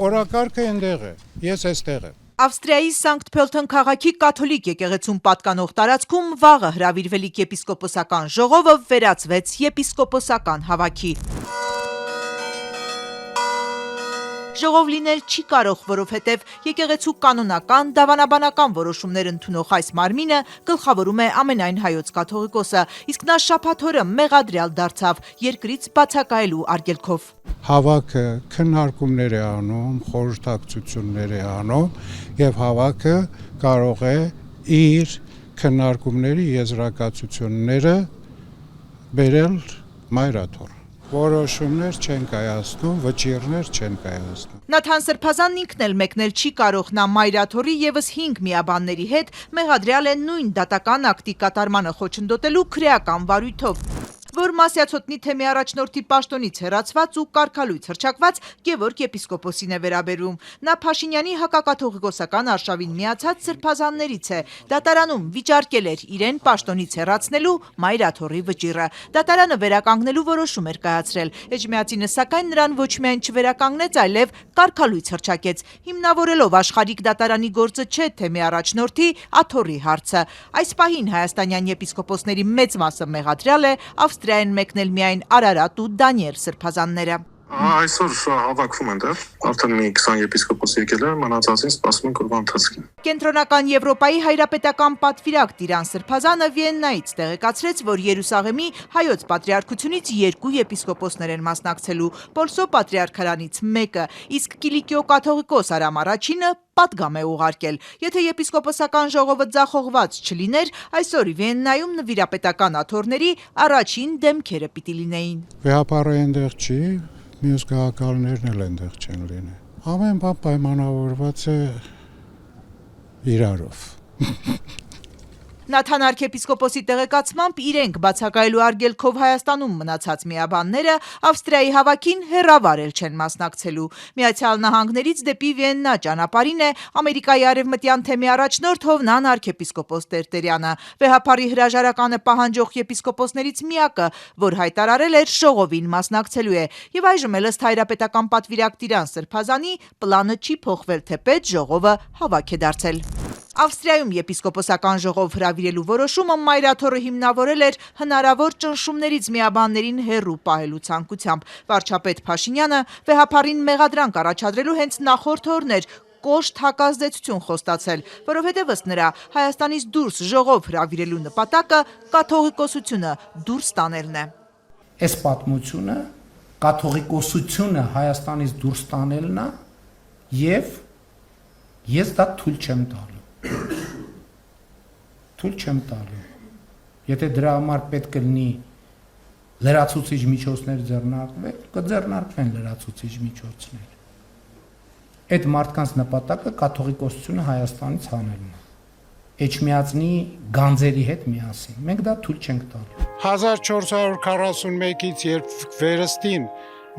օրակարգը այնտեղ է, ես այստեղ եմ։ Ավստրիայի Սանկտ Փելթոն քաղաքի կաթոլիկ եկեղեցուն պատկանող տարածքում վաղը հրավիրվելիք եպիսկոպոսական ժողովը վերածվեց եպիսկոպոսական հավաքի։ Ժողով լինել չի կարող, որովհետև եկեղեցու կանոնական, դավանաբանական որոշումներ ընդունող այս մարմինը գլխավորում է ամենայն հայոց կաթողիկոսը, իսկ նա շաբաթ օրը մեղադրյալ դարձավ երկրից բացակայելու արգելքով։ Հավաքը քննարկումներ է անում, խորհրդակցություններ է անում եւ հավաքը կարող է իր քննարկումների եզրակացությունները բերել մայրաթոր։ Որոշումներ չեն կայացնում, վճիռներ չեն կայացնում։ Նաթան Սրբազանն ինքն էլ մեկնել չի կարող, նա մայրաթորի եւս 5 միաբանների հետ մեղադրյալ է նույն դատական ակտի կատարմանը խոչընդոտելու քրեական վարույթով, որ Մասյացոտնի թեմի առաջնորդի պաշտոնից հեռացված ու կարգալույց հռչակված Գևորգ եպիսկոպոսին է վերաբերում։ Նա Փաշինյանի հակակաթողիկոսական արշավին միացած սրբազաններից է, դատարանում վիճարկել էր իրեն պաշտոնից հեռացնելու մայրաթորի վճիռը։ Դատարանը վերականգնելու որոշում էր կայացրել։ Էջմիածինը սակայն նրան ոչ միայն չվերականգնեց, այլև կարգալույց հռչակեց, հիմնավորելով աշխարհիկ դատարանի գործը չէ թեմի առաջնորդի աթոռի հարցը։ Այս պահին հայաստանյան եպիսկոպոսների մեծ մասը մեղադրյալ է, Ավստրիայեն մեկնել միայն Արարատ ու Դանիել սրբազանները։ Այսօր հավաքվում են դեռ, արդեն մի 20 եպիսկոպոս եկել է, մնացածին սպասում են օրվա ընթացքին։ Կենտրոնական Եվրոպայի հայրապետական պատվիրակ Տիրան Սրբազանը Վիեննայից տեղեկացրեց, որ Երուսաղեմի հայոց պատրիարքությունից 2 եպիսկոպոսներ են մասնակցելու, Պոլսո պատրիարքարանից 1-ը, իսկ Կիլիկիո կաթողիկոս Արամ Առաջինը պատգամ է ուղարկել։ Եթե եպիսկոպոսական ժողովը ձախողված չլիներ, այսօր Վիեննայում նվիրապետական աթոռների առաջին դեմքերը պիտի լինեին։ Վեհապարը այնտեղ չի, մյուս գաղակալներն էլ այնտեղ չեն լինի։ Ամեն բան պայմանավորված է իրարով։ Նաթան arքեպիսկոպոսի տեղեկացմամբ իրենք բացակայելու արգելքով Հայաստանում մնացած միաբանները Ավստրիայի հավաքին հեռավարել չեն մասնակցելու։ Միացյալ Նահանգներից դեպի Վիեննա ճանապարհին է Ամերիկայի արևմտյան թեմի առաջնորդ Հովնան arքեպիսկոպոս Տերտերյանը։ Վեհապարի հրաժարականը պահանջող եպիսկոպոսներից միակը, որ հայտարարել էր ժողովին մասնակցելու է, եւ այժմ էլ ըստ հայրապետական պատվիրակ Տիրան Սրբազանի պլանը չի փոխվել, թեպետ ժողովը հավաք է դարձել։ Ավստրիայում եպիսկոպոսական ժողով հրավիրելու որոշումը մայրաթորը հիմնավորել էր հնարավոր ճնշումներից միաբաններին հեռու պահելու ցանկությամբ։ Վարչապետ Փաշինյանը վեհապարին մեղադրանք առաջադրելու հենց նախորդ օրն էր կոշտ հակազդեցություն խոստացել, որովհետև ըստ նրա Հայաստանից դուրս ժողով հրավիրելու նպատակը կաթողիկոսությունը դուրս տանելն է։ Այս պատմությունը կաթողիկոսությունը Հայաստանից դուրս տանելն է եւ ես դա թույլ չեմ տալու։ Թույլ չեմ տալու։ Եթե դրա համար պետք է լինի լրացուցիչ միջոցներ ձեռնարկվել, կձեռնարկվեն լրացուցիչ միջոցներ։ Այդ մարդկանց նպատակը կաթողիկոսությունը Հայաստանից հանելն է։ Էջմիածնի գանձերի հետ միասին։ Մենք դա թույլ չենք տալու։ 1441-ից երբ վերստին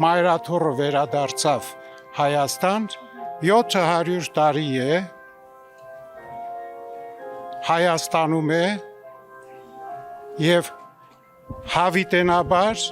մայրաթորը վերադարձավ Հայաստան, 700 տարի է Հայաստանում է եւ հավիտենաբար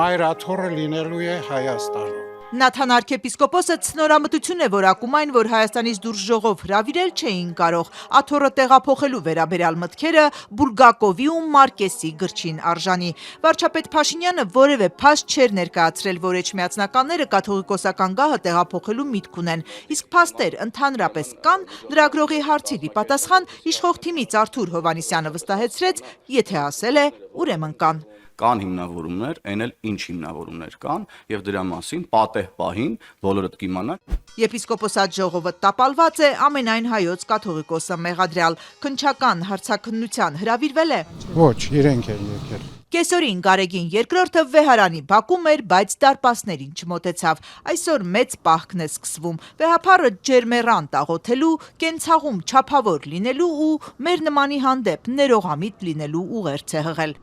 մայրաթորը լինելու է Հայաստանում։ Նաթան arքեպիսկոպոսը ցնորամտություն է որակում այն, որ Հայաստանից դուրս ժողով հրավիրել չէին կարող, աթոռը տեղափոխելու վերաբերյալ մտքերը Բուլգակովի ու Մարկեսի գրչին արժանի։ Վարչապետ Փաշինյանը որևէ փաստ չէր ներկայացրել, որ էջմիածնականները կաթողիկոսական գահը տեղափոխելու միտք ունեն, իսկ փաստեր ընդհանրապես կան, լրագրողի հարցի պատասխան իշխող թիմից Արթուր Հովանիսյանը վստահեցրեց, եթե ասել է, ուրեմն կան։ Կան հիմնավորումներ, այն էլ ինչ հիմնավորումներ կան, եւ դրա մասին պատեհ պահին բոլորդ կիմանան։ Եպիսկոպոսատ ժողովը տապալված է ամենայն հայոց կաթողիկոսը մեղադրյալ, քննչական հարցաքննության հրավիրվել է։ Ոչ, իրենք են եկել։ Կեսօրին Գարեգին երկրորդը վեհարանի բակում էր, բայց դարպասներին չմոտեցավ։ Այսօր մեծ պահքն է սկսվում։ Վեհապարը ջերմեռանդ աղոթելու, կենցաղում չափավոր լինելու ու մեր նմանի հանդեպ ներողամիտ լինելու ուղերձ է հղել։